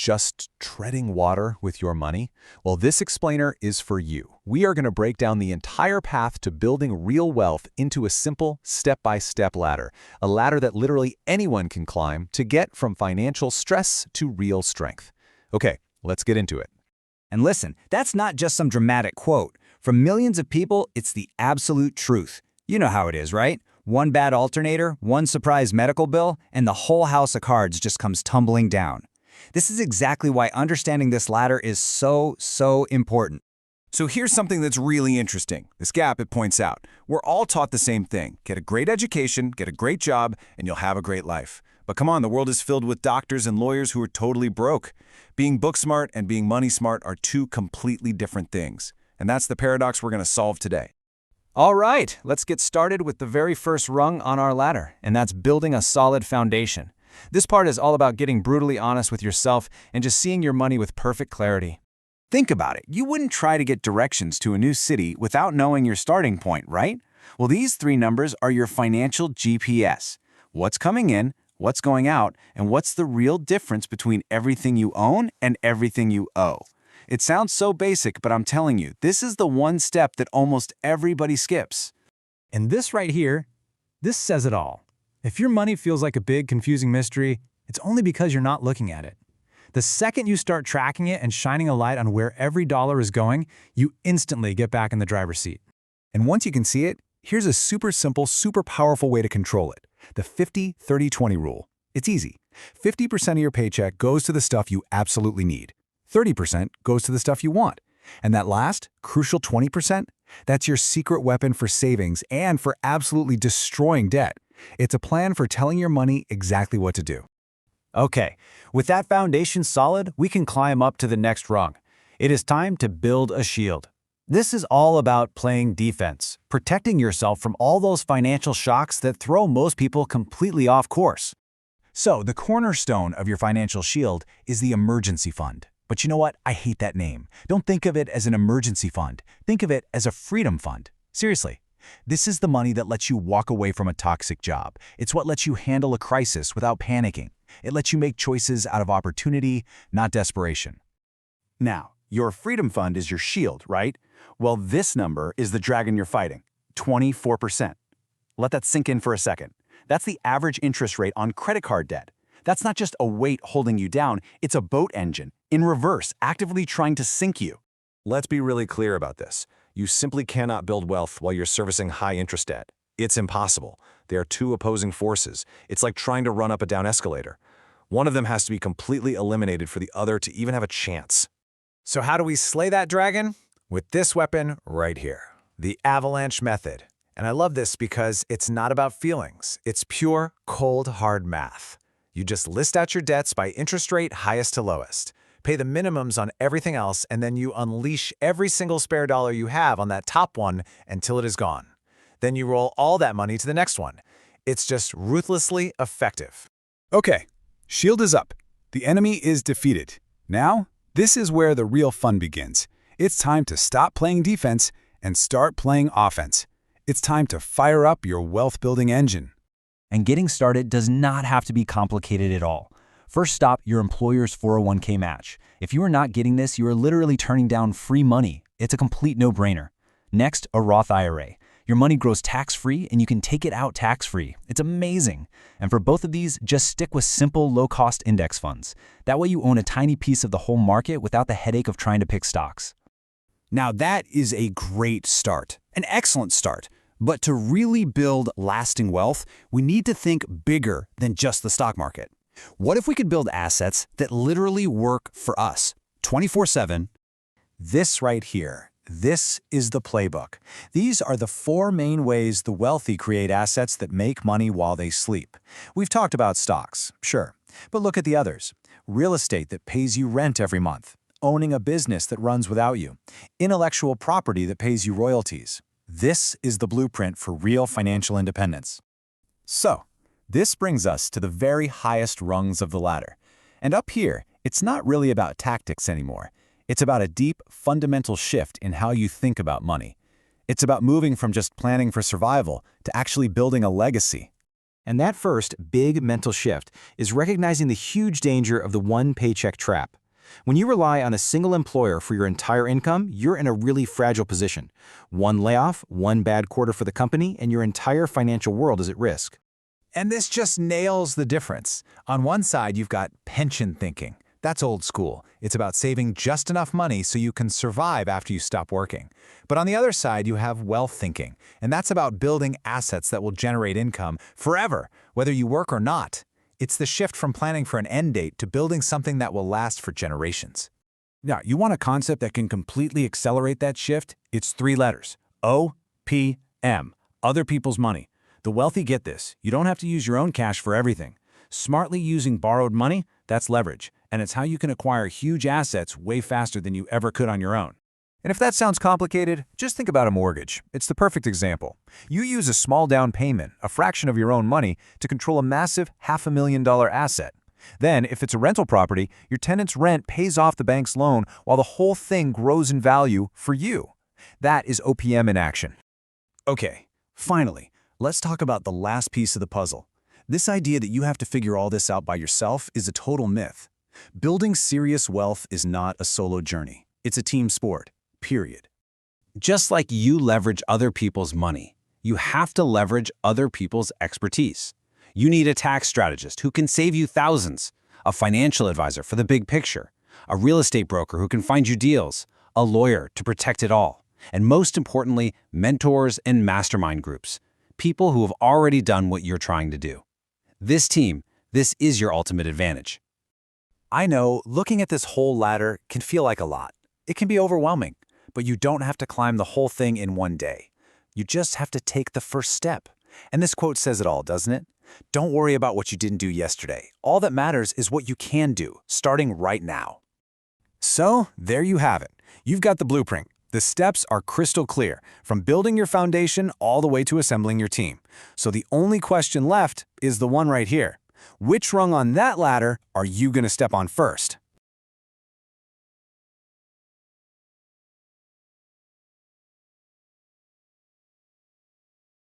just treading water with your money? Well, this explainer is for you. We are going to break down the entire path to building real wealth into a simple step-by-step ladder, a ladder that literally anyone can climb to get from financial stress to real strength. Okay, let's get into it. And listen, that's not just some dramatic quote. From millions of people, it's the absolute truth. You know how it is, right? One bad alternator, one surprise medical bill, and the whole house of cards just comes tumbling down. This is exactly why understanding this ladder is so important. So here's something that's really interesting. This gap, it points out. We're all taught the same thing. Get a great education, get a great job, and you'll have a great life. But come on, the world is filled with doctors and lawyers who are totally broke. Being book smart and being money smart are two completely different things. And that's the paradox we're going to solve today. All right, let's get started with the very first rung on our ladder, and that's building a solid foundation. This part is all about getting brutally honest with yourself and just seeing your money with perfect clarity. Think about it. You wouldn't try to get directions to a new city without knowing your starting point, right? Well, these three numbers are your financial GPS. What's coming in, what's going out, and what's the real difference between everything you own and everything you owe. It sounds so basic, but I'm telling you, this is the one step that almost everybody skips. And this right here, this says it all. If your money feels like a big, confusing mystery, it's only because you're not looking at it. The second you start tracking it and shining a light on where every dollar is going, you instantly get back in the driver's seat. And once you can see it, here's a super simple, super powerful way to control it. The 50-30-20 rule. It's easy. 50% of your paycheck goes to the stuff you absolutely need. 30% goes to the stuff you want. And that last, crucial 20%, that's your secret weapon for savings and for absolutely destroying debt. It's a plan for telling your money exactly what to do. Okay, with that foundation solid, we can climb up to the next rung. It is time to build a shield. This is all about playing defense, protecting yourself from all those financial shocks that throw most people completely off course. So, the cornerstone of your financial shield is the emergency fund. But you know what? I hate that name. Don't think of it as an emergency fund. Think of it as a freedom fund. Seriously. This is the money that lets you walk away from a toxic job. It's what lets you handle a crisis without panicking. It lets you make choices out of opportunity, not desperation. Now, your freedom fund is your shield, right? Well, this number is the dragon you're fighting, 24%. Let that sink in for a second. That's the average interest rate on credit card debt. That's not just a weight holding you down, it's a boat engine, in reverse, actively trying to sink you. Let's be really clear about this. You simply cannot build wealth while you're servicing high-interest debt. It's impossible. They are two opposing forces. It's like trying to run up a down escalator. One of them has to be completely eliminated for the other to even have a chance. So how do we slay that dragon? With this weapon right here, the avalanche method. And I love this because it's not about feelings. It's pure, cold, hard math. You just list out your debts by interest rate highest to lowest. Pay the minimums on everything else, and then you unleash every single spare dollar you have on that top one until it is gone. Then you roll all that money to the next one. It's just ruthlessly effective. Okay, shield is up. The enemy is defeated. Now, this is where the real fun begins. It's time to stop playing defense and start playing offense. It's time to fire up your wealth-building engine. And getting started does not have to be complicated at all. First stop, your employer's 401k match. If you are not getting this, you are literally turning down free money. It's a complete no-brainer. Next, a Roth IRA. Your money grows tax-free and you can take it out tax-free. It's amazing. And for both of these, just stick with simple, low-cost index funds. That way you own a tiny piece of the whole market without the headache of trying to pick stocks. Now that is a great start, an excellent start. But to really build lasting wealth, we need to think bigger than just the stock market. What if we could build assets that literally work for us, 24/7? This right here, this is the playbook. These are the four main ways the wealthy create assets that make money while they sleep. We've talked about stocks, sure, but look at the others. Real estate that pays you rent every month, owning a business that runs without you, intellectual property that pays you royalties. This is the blueprint for real financial independence. So, this brings us to the very highest rungs of the ladder. And up here, it's not really about tactics anymore. It's about a deep, fundamental shift in how you think about money. It's about moving from just planning for survival to actually building a legacy. And that first big mental shift is recognizing the huge danger of the one paycheck trap. When you rely on a single employer for your entire income, you're in a really fragile position. One layoff, one bad quarter for the company, and your entire financial world is at risk. And this just nails the difference. On one side, you've got pension thinking. That's old school. It's about saving just enough money so you can survive after you stop working. But on the other side, you have wealth thinking, and that's about building assets that will generate income forever, whether you work or not. It's the shift from planning for an end date to building something that will last for generations. Now, you want a concept that can completely accelerate that shift? It's 3 letters. O-P-M. Other people's money. The wealthy get this. You don't have to use your own cash for everything. Smartly using borrowed money, that's leverage, and it's how you can acquire huge assets way faster than you ever could on your own. And if that sounds complicated, just think about a mortgage. It's the perfect example. You use a small down payment, a fraction of your own money, to control a massive $500,000 asset. Then, if it's a rental property, your tenant's rent pays off the bank's loan while the whole thing grows in value for you. That is OPM in action. Okay, finally, let's talk about the last piece of the puzzle. This idea that you have to figure all this out by yourself is a total myth. Building serious wealth is not a solo journey. It's a team sport, period. Just like you leverage other people's money, you have to leverage other people's expertise. You need a tax strategist who can save you thousands, a financial advisor for the big picture, a real estate broker who can find you deals, a lawyer to protect it all, and most importantly, mentors and mastermind groups, people who have already done what you're trying to do. This team, this is your ultimate advantage. I know looking at this whole ladder can feel like a lot. It can be overwhelming, but you don't have to climb the whole thing in one day. You just have to take the first step. And this quote says it all, doesn't it? Don't worry about what you didn't do yesterday. All that matters is what you can do, starting right now. So, there you have it. You've got the blueprint. The steps are crystal clear, from building your foundation all the way to assembling your team. So the only question left is the one right here. Which rung on that ladder are you going to step on first?